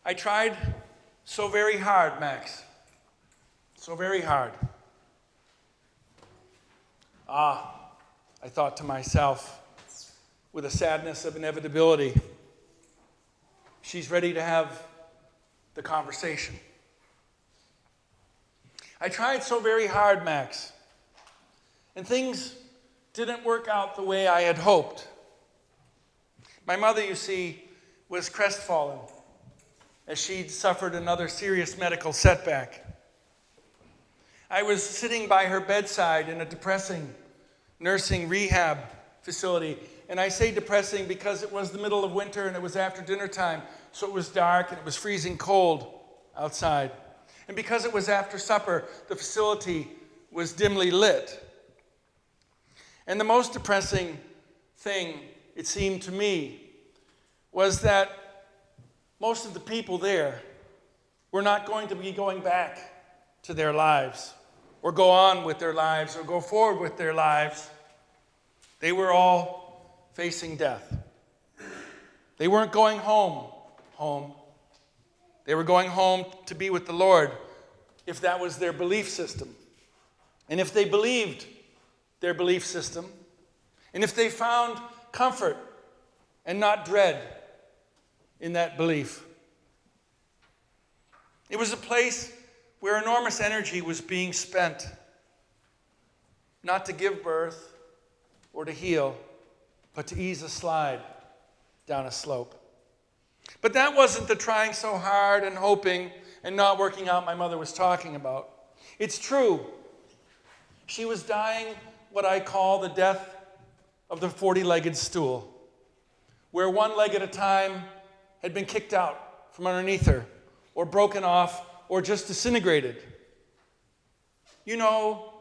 I tried so very hard, Max. So very hard. I thought to myself, with a sadness of inevitability, she's ready to have the conversation. I tried so very hard, Max, and things didn't work out the way I had hoped. My mother, you see, was crestfallen as she'd suffered another serious medical setback. I was sitting by her bedside in a depressing nursing rehab facility. And I say depressing because it was the middle of winter and it was after dinner time, so it was dark and it was freezing cold outside. And because it was after supper, the facility was dimly lit. And the most depressing thing, it seemed to me, was that most of the people there were not going to be going back to their lives, or go on with their lives, or go forward with their lives. They were all facing death. They weren't going home. They were going home to be with the Lord, if that was their belief system. And if they believed their belief system, and if they found comfort and not dread in that belief. It was a place where enormous energy was being spent, not to give birth or to heal, but to ease a slide down a slope. But that wasn't the trying so hard and hoping and not working out my mother was talking about. It's true. She was dying what I call the death of the 40-legged stool, where one leg at a time had been kicked out from underneath her, or broken off, or just disintegrated. You know,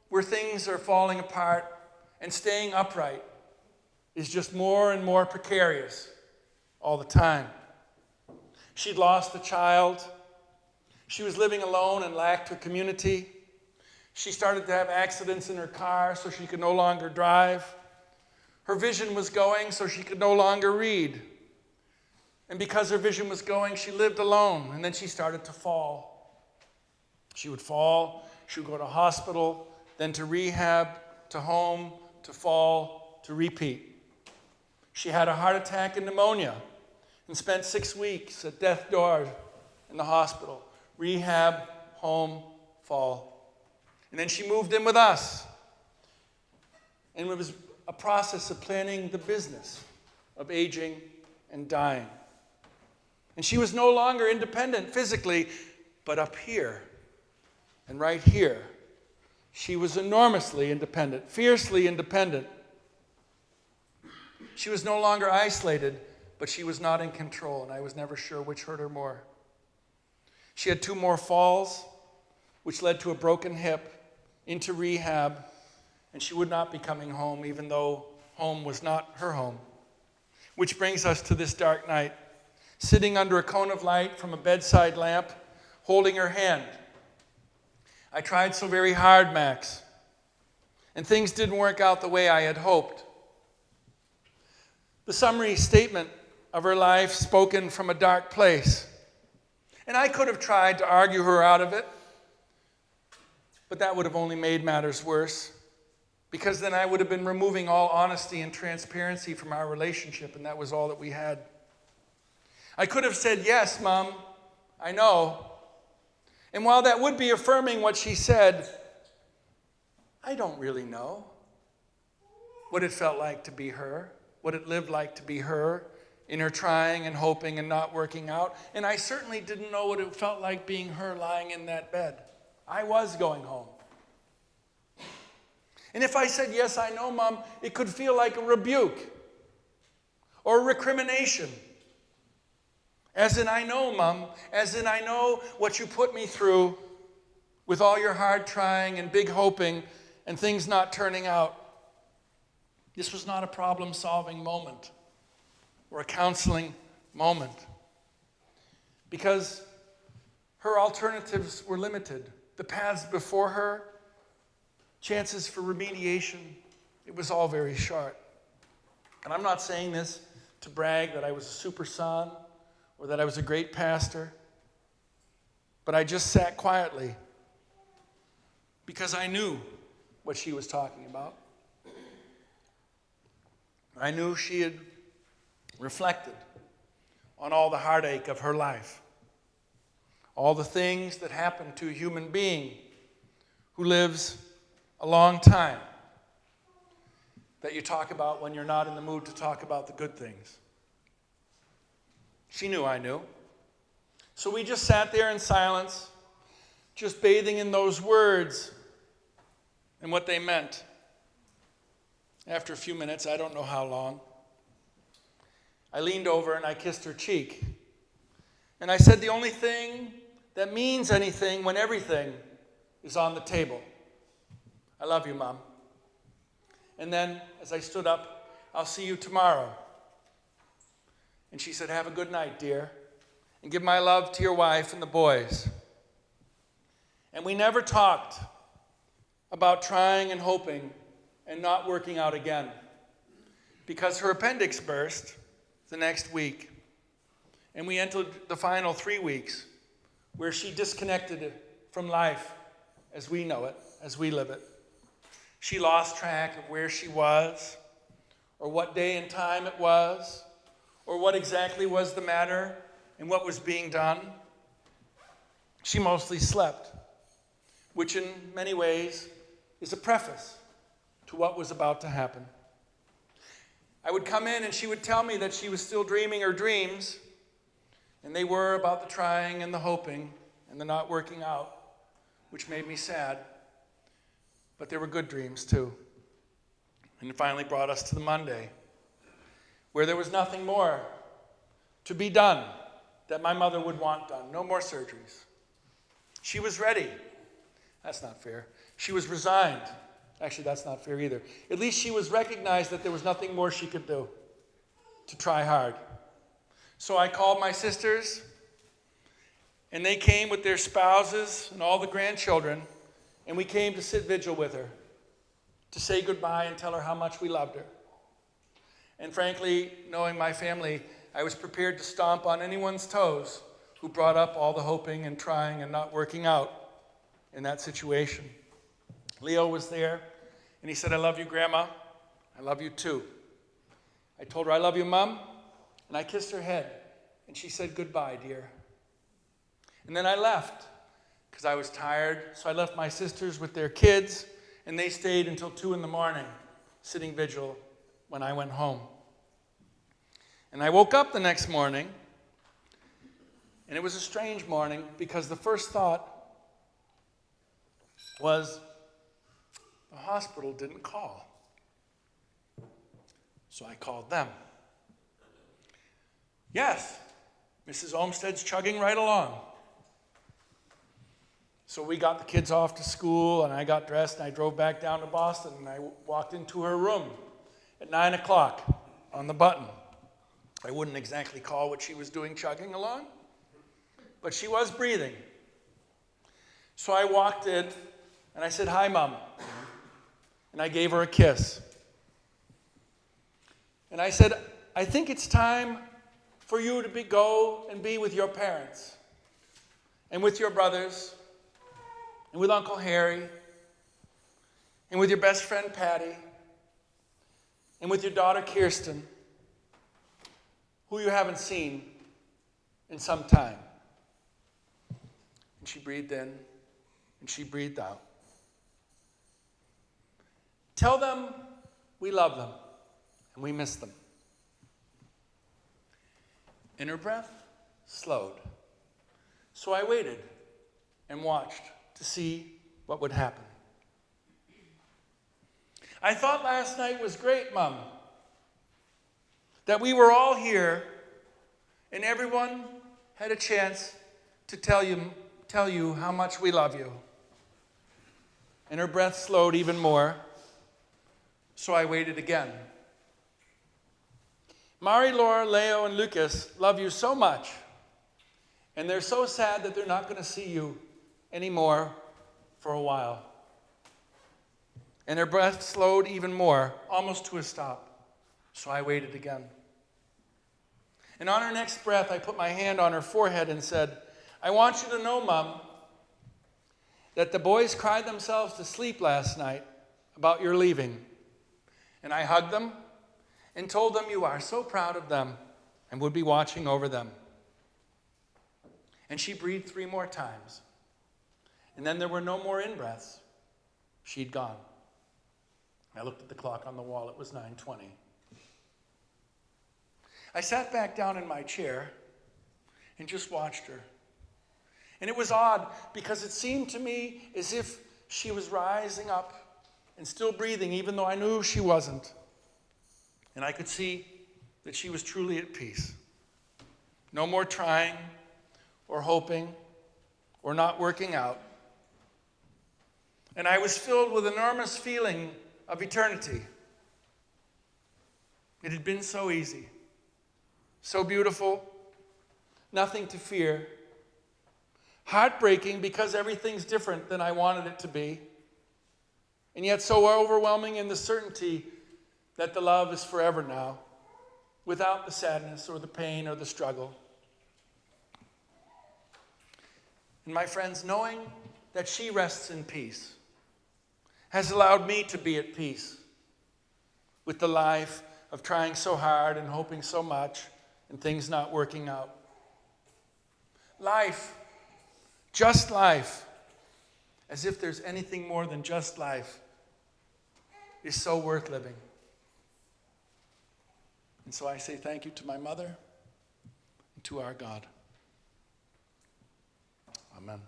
where things are falling apart and staying upright is just more and more precarious all the time. She'd lost a child. She was living alone and lacked her community. She started to have accidents in her car, so she could no longer drive. Her vision was going, so she could no longer read. And because her vision was going, she lived alone, and then she started to fall. She would fall, she would go to hospital, then to rehab, to home, to fall, to repeat. She had a heart attack and pneumonia and spent 6 weeks at death's door in the hospital. Rehab, home, fall. And then she moved in with us. And it was a process of planning the business of aging and dying. And she was no longer independent physically, but up here and right here, she was enormously independent, fiercely independent. She was no longer isolated, but she was not in control, and I was never sure which hurt her more. She had 2 more falls, which led to a broken hip, into rehab, and she would not be coming home, even though home was not her home. Which brings us to this dark night, sitting under a cone of light from a bedside lamp, holding her hand. I tried so very hard, Max, and things didn't work out the way I had hoped. The summary statement of her life spoken from a dark place. And I could have tried to argue her out of it, but that would have only made matters worse, because then I would have been removing all honesty and transparency from our relationship, and that was all that we had. I could have said, yes, Mom, I know. And while that would be affirming what she said, I don't really know what it felt like to be her, what it lived like to be her, in her trying and hoping and not working out. And I certainly didn't know what it felt like being her lying in that bed. I was going home. And if I said, yes, I know, Mom, it could feel like a rebuke or a recrimination. As in, I know, Mom, as in, I know what you put me through with all your hard trying and big hoping and things not turning out. This was not a problem-solving moment or a counseling moment, because her alternatives were limited. The paths before her, chances for remediation, it was all very short. And I'm not saying this to brag that I was a super son or that I was a great pastor, but I just sat quietly because I knew what she was talking about. I knew she had reflected on all the heartache of her life, all the things that happen to a human being who lives a long time that you talk about when you're not in the mood to talk about the good things. She knew I knew. So we just sat there in silence, just bathing in those words and what they meant. After a few minutes, I don't know how long, I leaned over and I kissed her cheek. And I said the only thing that means anything when everything is on the table. I love you, Mom. And then, as I stood up, I'll see you tomorrow. And she said, have a good night, dear, and give my love to your wife and the boys. And we never talked about trying and hoping and not working out again, because her appendix burst the next week, and we entered the final 3 weeks where she disconnected from life as we know it, as we live it. She lost track of where she was, or what day and time it was, or what exactly was the matter and what was being done. She mostly slept, which in many ways is a preface to what was about to happen. I would come in and she would tell me that she was still dreaming her dreams, and they were about the trying and the hoping and the not working out, which made me sad. But they were good dreams too. And it finally brought us to the Monday, where there was nothing more to be done that my mother would want done. No more surgeries. She was ready. That's not fair. She was resigned. Actually, that's not fair either. At least she was recognized that there was nothing more she could do to try hard. So I called my sisters, and they came with their spouses and all the grandchildren, and we came to sit vigil with her, to say goodbye and tell her how much we loved her. And frankly, knowing my family, I was prepared to stomp on anyone's toes who brought up all the hoping and trying and not working out in that situation. Leo was there, and he said, I love you, Grandma. I love you too. I told her, I love you, Mom, and I kissed her head, and she said, goodbye, dear. And then I left, because I was tired, so I left my sisters with their kids, and they stayed until 2 a.m, sitting vigil when I went home. And I woke up the next morning, and it was a strange morning, because the first thought was, the hospital didn't call. So I called them. Yes, Mrs. Olmsted's chugging right along. So we got the kids off to school, and I got dressed, and I drove back down to Boston, and I walked into her room at 9 o'clock on the button. I wouldn't exactly call what she was doing chugging along, but she was breathing. So I walked in, and I said, hi, Mom. And I gave her a kiss. And I said, I think it's time for you to go and be with your parents, and with your brothers, and with Uncle Harry, and with your best friend Patty, and with your daughter Kirsten, who you haven't seen in some time. And she breathed in, and she breathed out. Tell them we love them, and we miss them. And her breath slowed. So I waited and watched to see what would happen. I thought last night was great, Mom, that we were all here and everyone had a chance to tell you how much we love you. And her breath slowed even more, so I waited again. Mari, Laura, Leo, and Lucas love you so much, and they're so sad that they're not going to see you anymore for a while. And her breath slowed even more, almost to a stop, so I waited again. And on her next breath, I put my hand on her forehead and said, I want you to know, Mom, that the boys cried themselves to sleep last night about your leaving. And I hugged them and told them you are so proud of them and would be watching over them. And she breathed 3 more times. And then there were no more in-breaths. She'd gone. I looked at the clock on the wall. It was 9:20. I sat back down in my chair and just watched her. And it was odd because it seemed to me as if she was rising up and still breathing, even though I knew she wasn't. And I could see that she was truly at peace. No more trying or hoping or not working out. And I was filled with enormous feeling of eternity. It had been so easy, so beautiful, nothing to fear. Heartbreaking because everything's different than I wanted it to be. And yet so overwhelming in the certainty that the love is forever now, without the sadness or the pain or the struggle. And my friends, knowing that she rests in peace has allowed me to be at peace with the life of trying so hard and hoping so much and things not working out. Life, just life, as if there's anything more than just life, is so worth living. And so I say thank you to my mother and to our God. Amen.